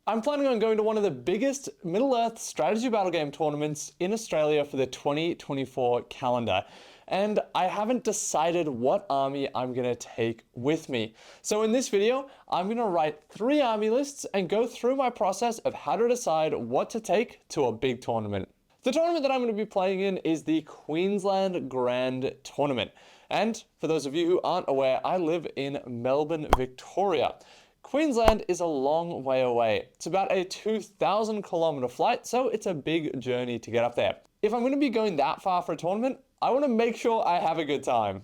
I'm planning on going to one of the biggest Middle-earth strategy battle game tournaments in Australia for the 2024 calendar. And I haven't decided what army I'm going to take with me. So in this video, I'm going to write 3 army lists and go through my process of how to decide what to take to a big tournament. The tournament that I'm going to be playing in is the Queensland Grand Tournament. And for those of you who aren't aware, I live in Melbourne, Victoria. Queensland is a long way away. It's about a 2,000 kilometer flight, so it's a big journey to get up there. If I'm going to be going that far for a tournament, I want to make sure I have a good time.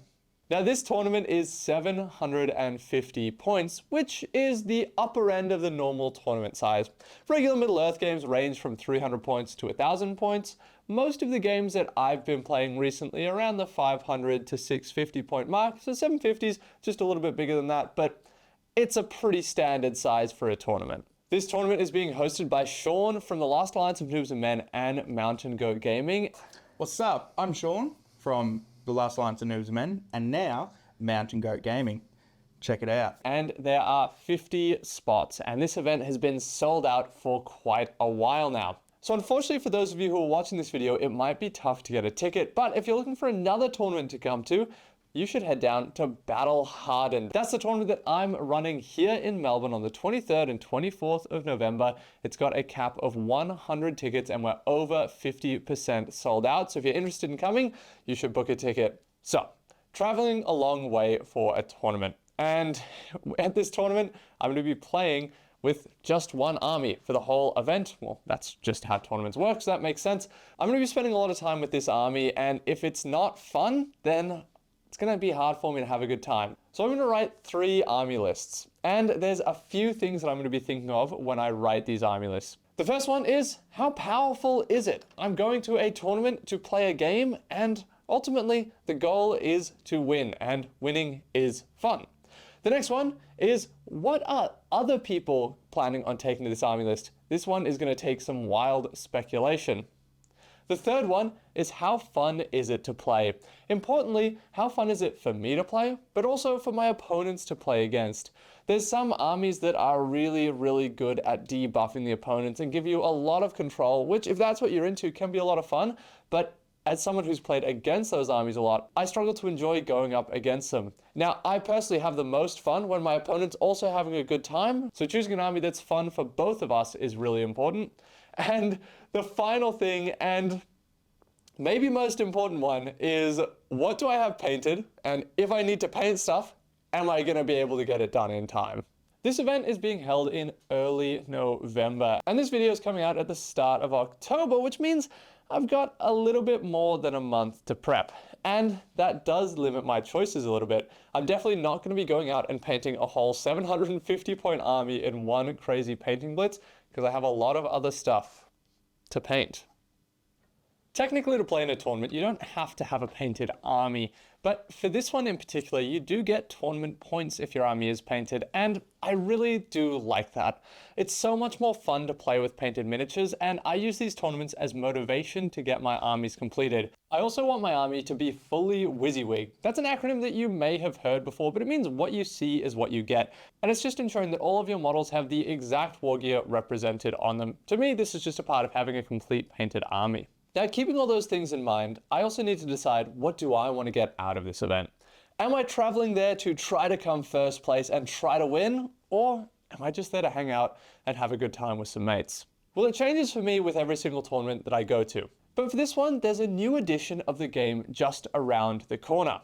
Now this tournament is 750 points, which is the upper end of the normal tournament size. Regular Middle-earth games range from 300 points to 1,000 points. Most of the games that I've been playing recently are around the 500 to 650 point mark, so 750 is just a little bit bigger than that, but it's a pretty standard size for a tournament. This tournament is being hosted by Sean from the Last Alliance of Noobs and Men and Mountain Goat Gaming. What's up? I'm Sean from the Last Alliance of Noobs and Men and now Mountain Goat Gaming. Check it out. And there are 50 spots, and this event has been sold out for quite a while now. So unfortunately for those of you who are watching this video, it might be tough to get a ticket, but if you're looking for another tournament to come to, you should head down to Battle Hardened. That's the tournament that I'm running here in Melbourne on the 23rd and 24th of November. It's got a cap of 100 tickets and we're over 50% sold out. So if you're interested in coming, you should book a ticket. So, traveling a long way for a tournament. And at this tournament, I'm going to be playing with just one army for the whole event. Well, that's just how tournaments work, so that makes sense. I'm going to be spending a lot of time with this army, and if it's not fun, then it's going to be hard for me to have a good time. So I'm going to write 3 army lists. And there's a few things that I'm going to be thinking of when I write these army lists. The first one is, how powerful is it? I'm going to a tournament to play a game, and ultimately the goal is to win, and winning is fun. The next one is, what are other people planning on taking to this army list? This one is going to take some wild speculation. The third one is, how fun is it to play? Importantly, how fun is it for me to play, but also for my opponents to play against? There's some armies that are really good at debuffing the opponents and give you a lot of control, which if that's what you're into can be a lot of fun, but as someone who's played against those armies a lot, I struggle to enjoy going up against them. Now, I personally have the most fun when my opponent's also having a good time, so choosing an army that's fun for both of us is really important. And the final thing, and maybe most important one, is what do I have painted? And if I need to paint stuff, am I going to be able to get it done in time? This event is being held in early November, and this video is coming out at the start of October, which means I've got a little bit more than a month to prep. And that does limit my choices a little bit. I'm definitely not going to be going out and painting a whole 750 point army in one crazy painting blitz, because I have a lot of other stuff to paint. Technically, to play in a tournament, you don't have to have a painted army, but for this one in particular, you do get tournament points if your army is painted, and I really do like that. It's so much more fun to play with painted miniatures, and I use these tournaments as motivation to get my armies completed. I also want my army to be fully WYSIWYG. That's an acronym that you may have heard before, but it means what you see is what you get, and it's just ensuring that all of your models have the exact war gear represented on them. To me, this is just a part of having a complete painted army. Now, keeping all those things in mind, I also need to decide, what do I want to get out of this event? Am I traveling there to try to come first place and try to win? Or am I just there to hang out and have a good time with some mates? Well, it changes for me with every single tournament that I go to. But for this one, there's a new edition of the game just around the corner.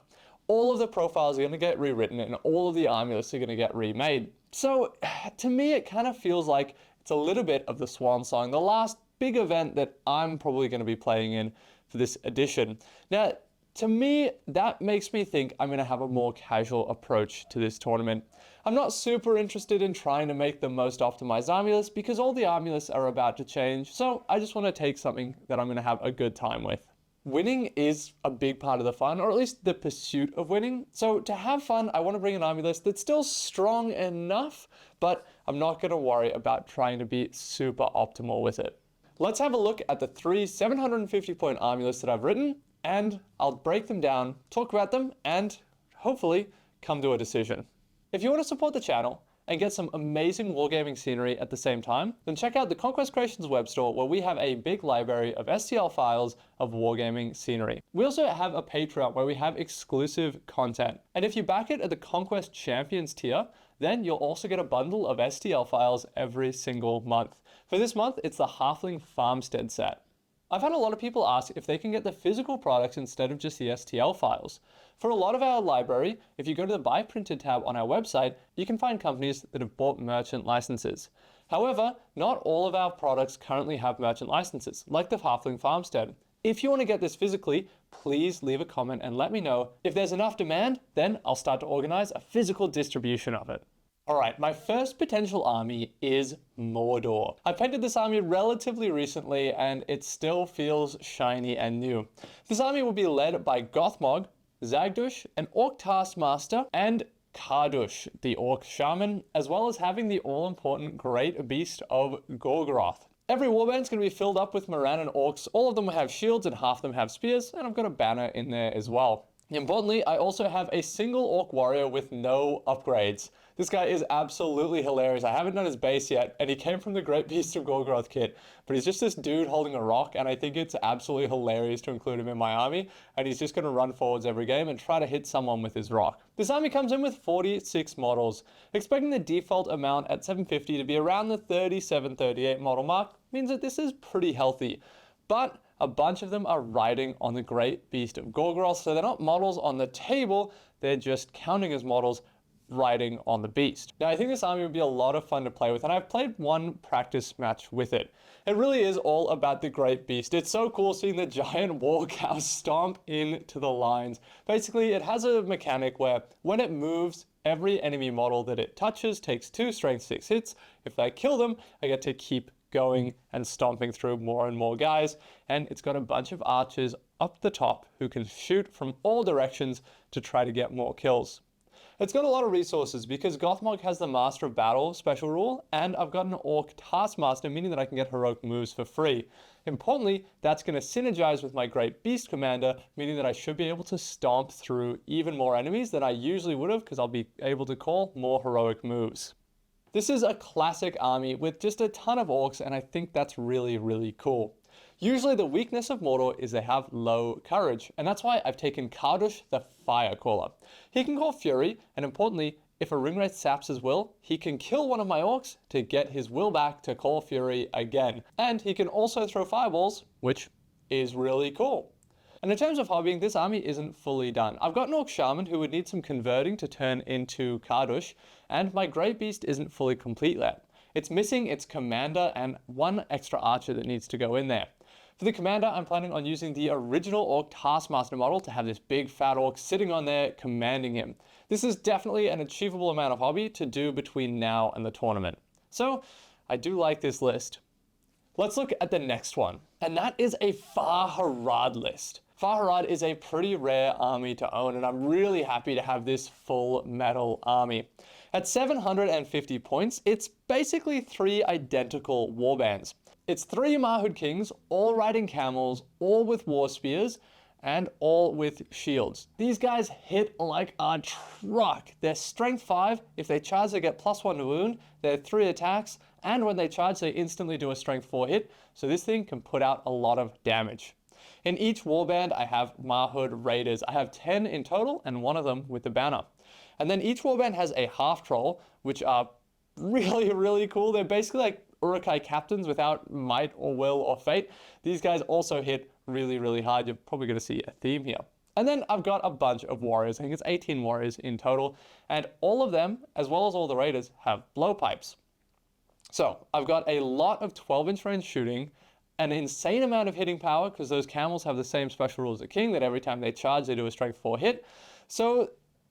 All of the profiles are going to get rewritten and all of the army lists are going to get remade. So to me, it kind of feels like it's a little bit of the swan song, the last big event that I'm probably going to be playing in for this edition. Now, to me, that makes me think I'm going to have a more casual approach to this tournament. I'm not super interested in trying to make the most optimized army list because all the army lists are about to change, so I just want to take something that I'm going to have a good time with. Winning is a big part of the fun, or at least the pursuit of winning. So to have fun, I want to bring an army list that's still strong enough, but I'm not going to worry about trying to be super optimal with it. Let's have a look at the 3 750 point army lists that I've written, and I'll break them down, talk about them, and hopefully come to a decision. If you want to support the channel, and get some amazing wargaming scenery at the same time, then check out the Conquest Creations web store where we have a big library of STL files of wargaming scenery. We also have a Patreon where we have exclusive content. And if you back it at the Conquest Champions tier, then you'll also get a bundle of STL files every single month. For this month, it's the Halfling Farmstead set. I've had a lot of people ask if they can get the physical products instead of just the STL files. For a lot of our library, if you go to the Buy Printed tab on our website, you can find companies that have bought merchant licenses. However, not all of our products currently have merchant licenses, like the Halfling Farmstead. If you want to get this physically, please leave a comment and let me know. If there's enough demand, then I'll start to organize a physical distribution of it. Alright, my first potential army is Mordor. I painted this army relatively recently and it still feels shiny and new. This army will be led by Gothmog, Zagdush, an Orc Taskmaster, and Kardush, the Orc Shaman, as well as having the all-important Great Beast of Gorgoroth. Every warband's going to be filled up with Morannon Orcs. All of them have shields and half of them have spears, and I've got a banner in there as well. Importantly, I also have a single Orc Warrior with no upgrades. This guy is absolutely hilarious. I haven't done his base yet, and he came from the Great Beast of Gorgoroth kit, but he's just this dude holding a rock, and I think it's absolutely hilarious to include him in my army, and he's just going to run forwards every game and try to hit someone with his rock. This army comes in with 46 models. Expecting the default amount at 750 to be around the 37-38 model mark means that this is pretty healthy, but a bunch of them are riding on the Great Beast of Gorgoroth, so they're not models on the table, they're just counting as models riding on the beast. Now I think this army would be a lot of fun to play with, and I've played one practice match with it. It really is all about the Great Beast. It's so cool seeing the giant war cow stomp into the lines. Basically, it has a mechanic where when it moves, every enemy model that it touches takes 2 strength 6 hits. If I kill them, I get to keep going and stomping through more and more guys, and it's got a bunch of archers up the top who can shoot from all directions to try to get more kills. It's got a lot of resources because Gothmog has the Master of Battle special rule, and I've got an Orc Taskmaster, meaning that I can get heroic moves for free. Importantly, that's going to synergize with my Great Beast Commander, meaning that I should be able to stomp through even more enemies than I usually would have because I'll be able to call more heroic moves. This is a classic army with just a ton of orcs, and I think that's really, really cool. Usually the weakness of Mordor is they have low courage, and that's why I've taken Kardush the Firecaller. He can call Fury, and importantly, if a Ringwraith saps his will, he can kill one of my orcs to get his will back to call Fury again. And he can also throw fireballs, which is really cool. And in terms of hobbying, this army isn't fully done. I've got an Orc Shaman who would need some converting to turn into Kardush, and my Great Beast isn't fully complete yet. It's missing its commander and one extra archer that needs to go in there. For the commander, I'm planning on using the original Orc Taskmaster model to have this big fat orc sitting on there commanding him. This is definitely an achievable amount of hobby to do between now and the tournament. So I do like this list. Let's look at the next one, and that is a Far-Harad list. Far-Harad is a pretty rare army to own, and I'm really happy to have this full metal army. At 750 points, it's basically 3 identical warbands. It's 3 Mahud Kings, all riding camels, all with war spears, and all with shields. These guys hit like a truck. They're strength 5. If they charge, they get +1 to wound. They're 3 attacks, and when they charge, they instantly do a strength 4 hit. So this thing can put out a lot of damage. In each warband, I have Mahud Raiders. I have 10 in total, and 1 of them with the banner. And then each warband has a half troll, which are really, really cool. They're basically like Uruk-hai captains without might or will or fate. These guys also hit really, really hard. You're probably going to see a theme here. And then I've got a bunch of warriors. I think it's 18 warriors in total. And all of them, as well as all the raiders, have blowpipes. So I've got a lot of 12-inch range shooting, an insane amount of hitting power, because those camels have the same special rule as a king, that every time they charge, they do a strength 4 hit. So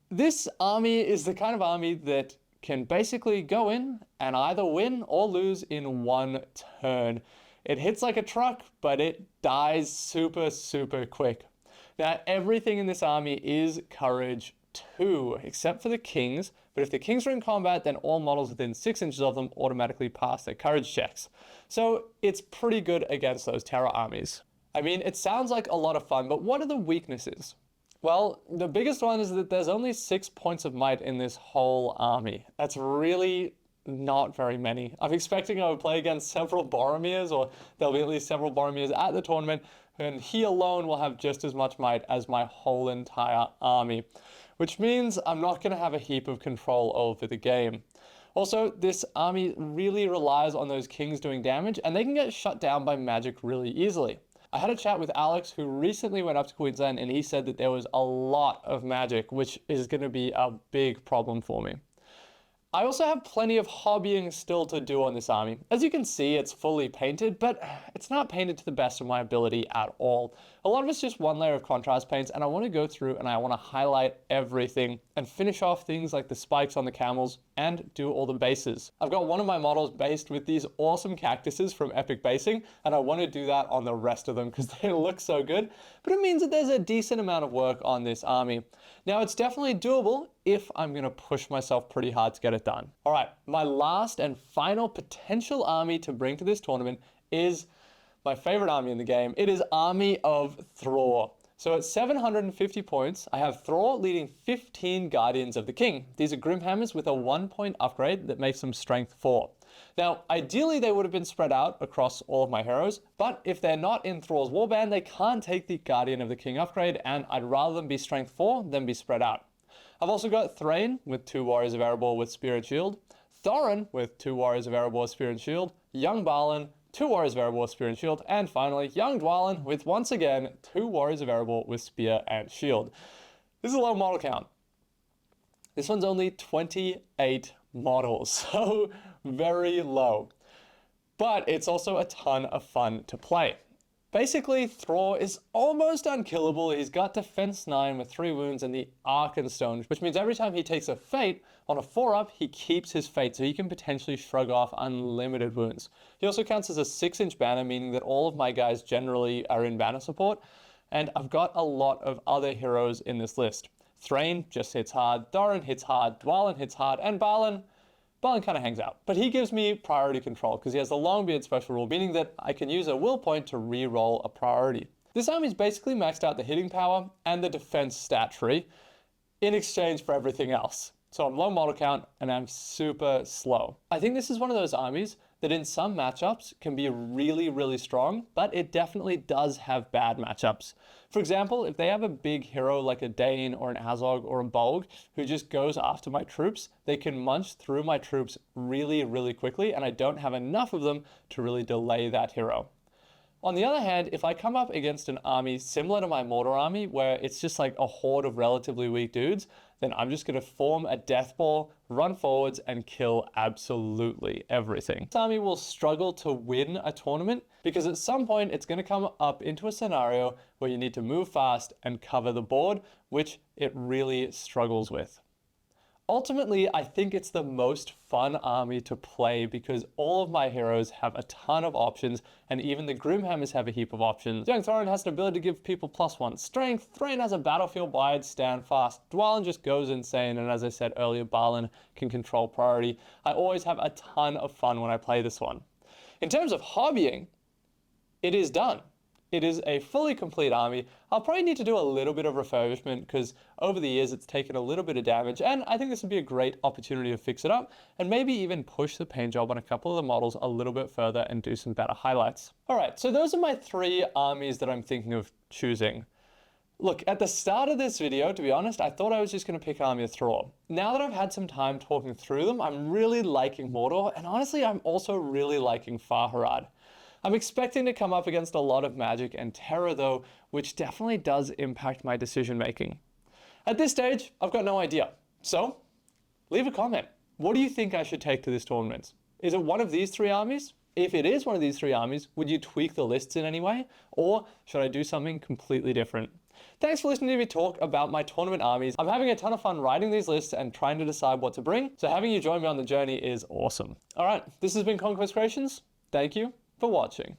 this army is the kind of army that can basically go in and either win or lose in 1 turn. It hits like a truck, but it dies super, super quick. Now, everything in this army is courage 2, except for the kings. But if the kings are in combat, then all models within 6 inches of them automatically pass their courage checks. So it's pretty good against those terror armies. I mean, it sounds like a lot of fun, but what are the weaknesses? Well, the biggest one is that there's only 6 points of might in this whole army. That's really not very many. I'm expecting I would play against several Boromirs, or there'll be at least several Boromirs at the tournament, and he alone will have just as much might as my whole entire army, which means I'm not going to have a heap of control over the game. Also, this army really relies on those kings doing damage, and they can get shut down by magic really easily. I had a chat with Alex, who recently went up to Queensland, and he said that there was a lot of magic, which is going to be a big problem for me. I also have plenty of hobbying still to do on this army. As you can see, it's fully painted, but it's not painted to the best of my ability at all. A lot of it's just one layer of contrast paints, and I want to go through and I want to highlight everything and finish off things like the spikes on the camels and do all the bases. I've got one of my models based with these awesome cactuses from Epic Basing, and I want to do that on the rest of them because they look so good, but it means that there's a decent amount of work on this army. Now, it's definitely doable if I'm going to push myself pretty hard to get it done. All right, my last and final potential army to bring to this tournament is my favorite army in the game. It is Army of Thror. So at 750 points, I have Thror leading 15 Guardians of the King. These are Grimhammers with a 1-point upgrade that makes them Strength 4. Now, ideally they would have been spread out across all of my heroes, but if they're not in Thror's warband, they can't take the Guardian of the King upgrade, and I'd rather them be Strength 4 than be spread out. I've also got Thrain with 2 Warriors of Erebor with Spear and Shield, Thorin with 2 Warriors of Erebor, Spear and Shield, Young Balin, 2 Warriors of Erebor, Spear and Shield, and finally, Young Dwalin with, once again, 2 Warriors of Erebor with Spear and Shield. This is a low model count. This one's only 28 models, so very low. But it's also a ton of fun to play. Basically, Thror is almost unkillable. He's got Defense 9 with 3 wounds and the Arkenstone, which means every time he takes a Fate, on a 4-up, he keeps his Fate, so he can potentially shrug off unlimited wounds. He also counts as a 6-inch banner, meaning that all of my guys generally are in banner support, and I've got a lot of other heroes in this list. Thrain just hits hard, Thorin hits hard, Dwalin hits hard, and Balin kind of hangs out. But he gives me priority control because he has the Longbeard special rule, meaning that I can use a will point to re-roll a priority. This army's basically maxed out the hitting power and the defense stat tree in exchange for everything else. So I'm low model count and I'm super slow. I think this is one of those armies that in some matchups can be really, really strong, but it definitely does have bad matchups. For example, if they have a big hero like a Dane or an Azog or a Bolg who just goes after my troops, they can munch through my troops really, really quickly, and I don't have enough of them to really delay that hero. On the other hand, if I come up against an army similar to my Mordor army, where it's just like a horde of relatively weak dudes, then I'm just going to form a death ball, run forwards, and kill absolutely everything. This army will struggle to win a tournament because at some point it's going to come up into a scenario where you need to move fast and cover the board, which it really struggles with. Ultimately, I think it's the most fun army to play because all of my heroes have a ton of options, and even the Grimhammers have a heap of options. Young Thorin has an ability to give people +1 strength, Thrain has a battlefield-wide stand fast, Dwalin just goes insane, and as I said earlier, Balin can control priority. I always have a ton of fun when I play this one. In terms of hobbying, it is done. It is a fully complete army. I'll probably need to do a little bit of refurbishment because over the years it's taken a little bit of damage, and I think this would be a great opportunity to fix it up and maybe even push the paint job on a couple of the models a little bit further and do some better highlights. All right, so those are my 3 armies that I'm thinking of choosing. Look, at the start of this video, to be honest, I thought I was just going to pick Army of Thror. Now that I've had some time talking through them, I'm really liking Mordor, and honestly, I'm also really liking Farharad. I'm expecting to come up against a lot of magic and terror though, which definitely does impact my decision making. At this stage, I've got no idea. So, leave a comment. What do you think I should take to this tournament? Is it one of these 3 armies? If it is one of these 3 armies, would you tweak the lists in any way? Or should I do something completely different? Thanks for listening to me talk about my tournament armies. I'm having a ton of fun writing these lists and trying to decide what to bring, so having you join me on the journey is awesome. Alright, this has been Conquest Creations. Thank you for watching.